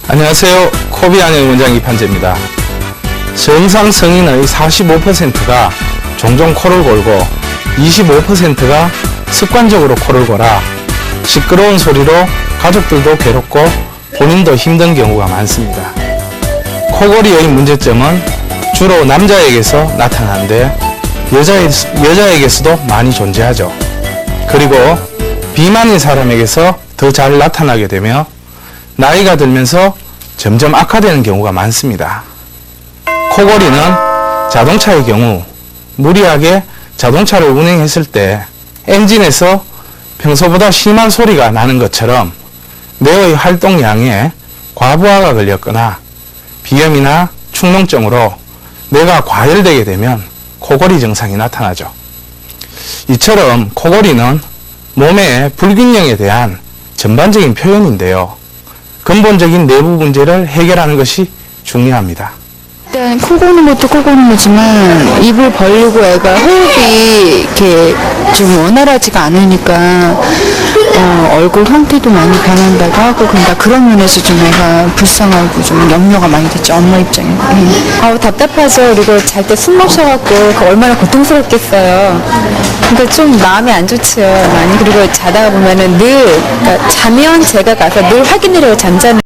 안녕하세요. 코비안의 원장이 판재입니다. 정상 성인의 45%가 종종 코를 골고 25%가 습관적으로 코를 골아 시끄러운 소리로 가족들도 괴롭고 본인도 힘든 경우가 많습니다. 코골이의 문제점은 주로 남자에게서 나타나는데 여자에게서도 많이 존재하죠. 그리고 비만인 사람에게서 더 잘 나타나게 되며 나이가 들면서 점점 악화되는 경우가 많습니다. 코골이는 자동차의 경우 무리하게 자동차를 운행했을 때 엔진에서 평소보다 심한 소리가 나는 것처럼 뇌의 활동량에 과부하가 걸렸거나 비염이나 축농증으로 뇌가 과열되게 되면 코골이 증상이 나타나죠. 이처럼 코골이는 몸의 불균형에 대한 전반적인 표현인데요. 근본적인 내부 문제를 해결하는 것이 중요합니다. 일단 코 고는 것도 코 고는 거지만 입을 벌리고 애가 호흡이 이렇게 좀 원활하지가 않으니까 얼굴 형태도 많이 변한다고 하고 그러니까 그런 면에서 좀 애가 불쌍하고 좀 염려가 많이 됐죠. 엄마 입장에. 아우 답답하죠. 그리고 잘 때 숨 못 쉬어갖고 얼마나 고통스럽겠어요. 그러니까 좀 마음이 안 좋지요. 많이. 그리고 자다가 보면은 늘 그러니까 자면 제가 가서 늘 확인을 해요. 잠자는